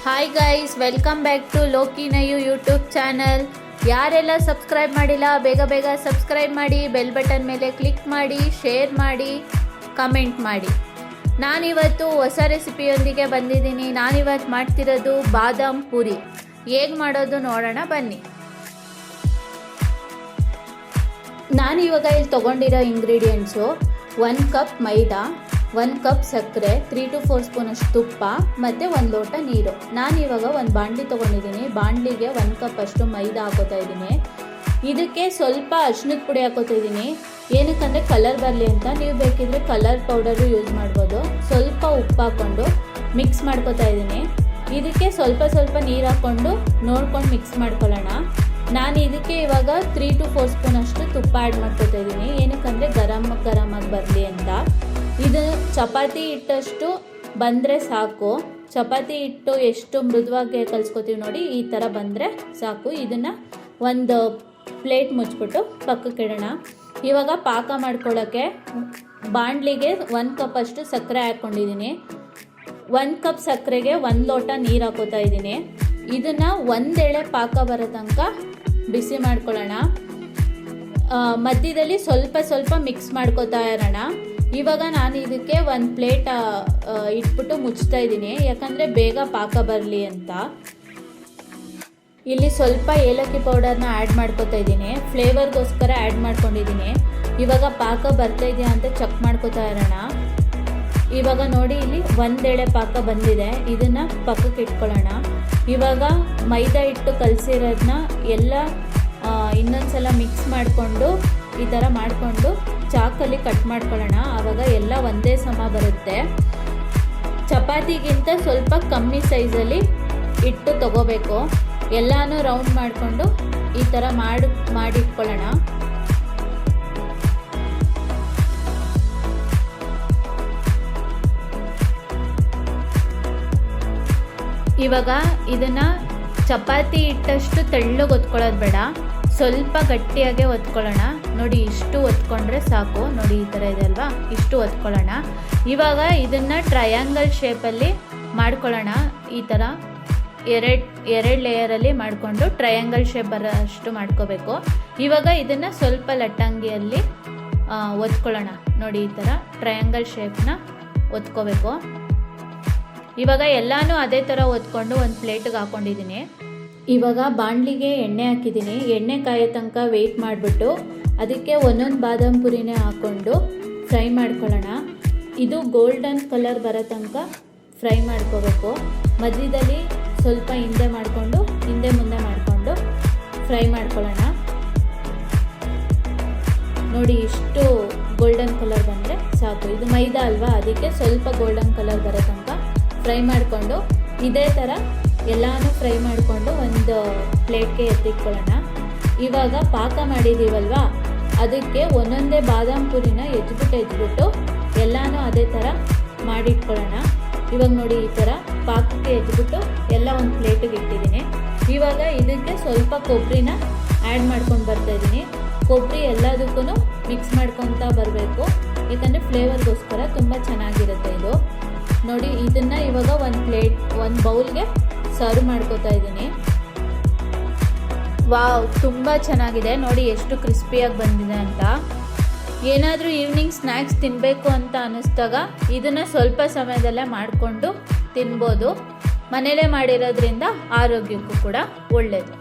Hi guys, welcome back to ಲೋಕಿನಯು YouTube channel. ಯಾರೆಲ್ಲ subscribe ಮಾಡಿಲ್ಲ ಬೇಗ ಬೇಗ ಸಬ್ಸ್ಕ್ರೈಬ್ ಮಾಡಿ, ಬೆಲ್ ಬಟನ್ ಮೇಲೆ ಕ್ಲಿಕ್ ಮಾಡಿ, ಶೇರ್ ಮಾಡಿ, ಕಮೆಂಟ್ ಮಾಡಿ. ನಾನಿವತ್ತು ಹೊಸ ರೆಸಿಪಿಯೊಂದಿಗೆ ಬಂದಿದ್ದೀನಿ. ನಾನಿವತ್ತು ಮಾಡ್ತಿರೋದು ಬಾದಾಮ್ ಪೂರಿ. ಹೇಗೆ ಮಾಡೋದು ನೋಡೋಣ ಬನ್ನಿ. ನಾನಿವಾಗ ಇಲ್ಲಿ ತೊಗೊಂಡಿರೋ ಇಂಗ್ರೀಡಿಯೆಂಟ್ಸು 1 ಕಪ್ ಮೈದಾ, 1 ಕಪ್ ಸಕ್ಕರೆ, 3 to 4 ಸ್ಪೂನ್ ಅಷ್ಟು ತುಪ್ಪ ಮತ್ತು 1 ಲೋಟ ನೀರು. ನಾನಿವಾಗ ಒಂದು ಬಾಣಲಿ ತೊಗೊಂಡಿದ್ದೀನಿ. ಬಾಣಲಿಗೆ 1 ಕಪ್ ಅಷ್ಟು ಮೈದಾ ಹಾಕೋತಾ ಇದ್ದೀನಿ. ಇದಕ್ಕೆ ಸ್ವಲ್ಪ ಅರಿಶಿಣದ ಪುಡಿ ಹಾಕೋತಾ ಇದ್ದೀನಿ. ಏನಕ್ಕಂದರೆ ಕಲರ್ ಬರಲಿ ಅಂತ. ನೀವು ಬೇಕಿದ್ರೆ ಕಲರ್ ಪೌಡರು ಯೂಸ್ ಮಾಡ್ಬೋದು. ಸ್ವಲ್ಪ ಉಪ್ಪು ಹಾಕ್ಕೊಂಡು ಮಿಕ್ಸ್ ಮಾಡ್ಕೋತಾ ಇದ್ದೀನಿ. ಇದಕ್ಕೆ ಸ್ವಲ್ಪ ನೀರು ಹಾಕ್ಕೊಂಡು ನೋಡ್ಕೊಂಡು ಮಿಕ್ಸ್ ಮಾಡ್ಕೊಳ್ಳೋಣ. ನಾನು ಇದಕ್ಕೆ ಇವಾಗ 3 to 4 ಸ್ಪೂನ್ ಅಷ್ಟು ತುಪ್ಪ ಆ್ಯಡ್ ಮಾಡ್ಕೋತಾ ಇದ್ದೀನಿ. ಏನಕ್ಕಂದರೆ ಗರಮಾಗಿ ಬರಲಿ ಅಂತ. ಇದು ಚಪಾತಿ ಹಿಟ್ಟಷ್ಟು ಬಂದರೆ ಸಾಕು. ಚಪಾತಿ ಹಿಟ್ಟು ಎಷ್ಟು ಮೃದುವಾಗಿ ಕಲಿಸ್ಕೊತೀವಿ ನೋಡಿ, ಈ ಥರ ಬಂದರೆ ಸಾಕು. ಇದನ್ನು ಒಂದು ಪ್ಲೇಟ್ ಮುಚ್ಚಿಬಿಟ್ಟು ಪಕ್ಕಕ್ಕೆ ಇಡೋಣ. ಇವಾಗ ಪಾಕ ಮಾಡ್ಕೊಳ್ಳೋಕ್ಕೆ ಬಾಣಲಿಗೆ 1 ಕಪ್ ಅಷ್ಟು ಸಕ್ಕರೆ ಹಾಕ್ಕೊಂಡಿದ್ದೀನಿ. 1 ಕಪ್ ಸಕ್ಕರೆಗೆ 1 ಲೋಟ ನೀರು ಹಾಕೋತಾ ಇದ್ದೀನಿ. ಇದನ್ನು ಒಂದೆಳೆ ಪಾಕ ಬರೋ ತನಕ ಬಿಸಿ ಮಾಡ್ಕೊಳ್ಳೋಣ. ಮಧ್ಯದಲ್ಲಿ ಸ್ವಲ್ಪ ಮಿಕ್ಸ್ ಮಾಡ್ಕೋತಾ ಇರೋಣ. ಇವಾಗ ನಾನು ಇದಕ್ಕೆ 1 ಪ್ಲೇಟ್ ಇಟ್ಬಿಟ್ಟು ಮುಚ್ತಾ ಇದ್ದೀನಿ, ಯಾಕಂದರೆ ಬೇಗ ಪಾಕ ಬರಲಿ ಅಂತ. ಇಲ್ಲಿ ಸ್ವಲ್ಪ ಏಲಕ್ಕಿ ಪೌಡರ್ನ ಆ್ಯಡ್ ಮಾಡ್ಕೋತಾ ಇದ್ದೀನಿ. ಫ್ಲೇವರ್ಗೋಸ್ಕರ ಆ್ಯಡ್ ಮಾಡ್ಕೊಂಡಿದ್ದೀನಿ. ಇವಾಗ ಪಾಕ ಬರ್ತಾ ಇದೆಯಾ ಅಂತ ಚೆಕ್ ಮಾಡ್ಕೋತಾ ಇರೋಣ. ಇವಾಗ ನೋಡಿ, ಇಲ್ಲಿ ಒಂದೆಳೆ ಪಾಕ ಬಂದಿದೆ. ಇದನ್ನು ಪಕ್ಕಕ್ಕೆ ಇಟ್ಕೊಳ್ಳೋಣ. ಇವಾಗ ಮೈದಾ ಹಿಟ್ಟು ಕಲಸಿರೋದನ್ನ ಎಲ್ಲ ಇನ್ನೊಂದ್ಸಲ ಮಿಕ್ಸ್ ಮಾಡಿಕೊಂಡು ಈ ಥರ ಮಾಡಿಕೊಂಡು ಚಾಕಲ್ಲಿ ಕಟ್ ಮಾಡ್ಕೊಳ್ಳೋಣ. ಆವಾಗ ಎಲ್ಲ ಒಂದೇ ಸಮ ಬರುತ್ತೆ. ಚಪಾತಿಗಿಂತ ಸ್ವಲ್ಪ ಕಮ್ಮಿ ಸೈಜಲ್ಲಿ ಇಟ್ಟು ತಗೋಬೇಕು. ಎಲ್ಲನೂ ರೌಂಡ್ ಮಾಡಿಕೊಂಡು ಈ ಥರ ಮಾಡಿಟ್ಕೊಳ್ಳೋಣ. ಇವಾಗ ಇದನ್ನು ಚಪಾತಿ ಹಿಟ್ಟಷ್ಟು ತೆಳ್ಳಗೆ ಒತ್ಕೊಳ್ಳೋದು ಬೇಡ, ಸ್ವಲ್ಪ ಗಟ್ಟಿಯಾಗೆ ಒತ್ಕೊಳ್ಳೋಣ. ನೋಡಿ, ಇಷ್ಟು ಒತ್ಕೊಂಡ್ರೆ ಸಾಕು. ನೋಡಿ, ಈ ಥರ ಇದೆ ಅಲ್ವಾ, ಇಷ್ಟು ಒತ್ಕೊಳ್ಳೋಣ. ಇವಾಗ ಇದನ್ನು ಟ್ರಯಾಂಗಲ್ ಶೇಪಲ್ಲಿ ಮಾಡ್ಕೊಳ್ಳೋಣ. ಈ ಥರ ಎರಡು ಲೇಯರಲ್ಲಿ ಮಾಡಿಕೊಂಡು ಟ್ರಯಾಂಗಲ್ ಶೇಪ್ ಬರೋಷ್ಟು ಮಾಡ್ಕೋಬೇಕು. ಇವಾಗ ಇದನ್ನು ಸ್ವಲ್ಪ ಲಟ್ಟಂಗಿಯಲ್ಲಿ ಒತ್ಕೊಳ್ಳೋಣ. ನೋಡಿ, ಈ ಥರ ಟ್ರಯಾಂಗಲ್ ಶೇಪ್ನ ಒತ್ಕೋಬೇಕು. ಇವಾಗ ಎಲ್ಲನೂ ಅದೇ ಥರ ಒತ್ಕೊಂಡು ಒಂದು ಪ್ಲೇಟಿಗೆ ಹಾಕ್ಕೊಂಡಿದ್ದೀನಿ. ಇವಾಗ ಬಾಣಲಿಗೆ ಎಣ್ಣೆ ಹಾಕಿದ್ದೀನಿ. ಎಣ್ಣೆ ಕಾಯೋ ತನಕ ವೆಯ್ಟ್ ಮಾಡಿಬಿಟ್ಟು ಅದಕ್ಕೆ ಒಂದೊಂದು ಬಾದಾಮ್ ಪುರಿನೇ ಹಾಕ್ಕೊಂಡು ಫ್ರೈ ಮಾಡ್ಕೊಳ್ಳೋಣ. ಇದು ಗೋಲ್ಡನ್ ಕಲರ್ ಬರೋ ತನಕ ಫ್ರೈ ಮಾಡ್ಕೋಬೇಕು. ಮಧ್ಯದಲ್ಲಿ ಸ್ವಲ್ಪ ಹಿಂದೆ ಮುಂದೆ ಮಾಡಿಕೊಂಡು ಫ್ರೈ ಮಾಡ್ಕೊಳ್ಳೋಣ. ನೋಡಿ, ಇಷ್ಟು ಗೋಲ್ಡನ್ ಕಲರ್ ಬಂದರೆ ಸಾಕು. ಇದು ಮೈದಾ ಅಲ್ವಾ, ಅದಕ್ಕೆ ಸ್ವಲ್ಪ ಗೋಲ್ಡನ್ ಕಲರ್ ಬರೋ ತನಕ ಫ್ರೈ ಮಾಡಿಕೊಂಡು ಇದೇ ಥರ ಎಲ್ಲನೂ ಫ್ರೈ ಮಾಡಿಕೊಂಡು ಒಂದು ಪ್ಲೇಟ್ಗೆ ಎತ್ತಿಟ್ಕೊಳ್ಳೋಣ. ಇವಾಗ ಪಾಕ ಮಾಡಿದ್ದೀವಲ್ವ, ಅದಕ್ಕೆ ಒಂದೊಂದೇ ಬಾದಾಮ್ ಪುರಿನ ಎಜ್ಬಿಟ್ಟು ಎಲ್ಲನೂ ಅದೇ ಥರ ಮಾಡಿಟ್ಕೊಳ್ಳೋಣ. ಇವಾಗ ನೋಡಿ, ಈ ಥರ ಪಾಕಕ್ಕೆ ಎಜ್ಬಿಟ್ಟು ಎಲ್ಲ ಒಂದು ಪ್ಲೇಟಿಗೆ ಇಟ್ಟಿದ್ದೀನಿ. ಇವಾಗ ಇದಕ್ಕೆ ಸ್ವಲ್ಪ ಕೊಬ್ಬರಿನ ಆ್ಯಡ್ ಮಾಡ್ಕೊಂಡು ಬರ್ತಾಯಿದ್ದೀನಿ. ಕೊಬ್ಬರಿ ಎಲ್ಲದಕ್ಕೂ ಮಿಕ್ಸ್ ಮಾಡ್ಕೊತಾ ಬರಬೇಕು, ಯಾಕಂದರೆ ಫ್ಲೇವರ್ಗೋಸ್ಕರ ತುಂಬ ಚೆನ್ನಾಗಿರುತ್ತೆ ಇದು. ನೋಡಿ, ಇದನ್ನು ಇವಾಗ ಒಂದು ಬೌಲ್ಗೆ ಸರ್ವ್ ಮಾಡ್ಕೋತಾ ಇದ್ದೀನಿ. ವಾವ್, ತುಂಬ ಚೆನ್ನಾಗಿದೆ. ನೋಡಿ ಎಷ್ಟು ಕ್ರಿಸ್ಪಿಯಾಗಿ ಬಂದಿದೆ ಅಂತ. ಏನಾದರೂ ಈವ್ನಿಂಗ್ ಸ್ನ್ಯಾಕ್ಸ್ ತಿನ್ನಬೇಕು ಅಂತ ಅನ್ನಿಸ್ದಾಗ ಇದನ್ನು ಸ್ವಲ್ಪ ಸಮಯದಲ್ಲೇ ಮಾಡಿಕೊಂಡು ತಿನ್ಬೋದು. ಮನೇಲೇ ಮಾಡಿರೋದ್ರಿಂದ ಆರೋಗ್ಯಕ್ಕೂ ಕೂಡ ಒಳ್ಳೆಯದು.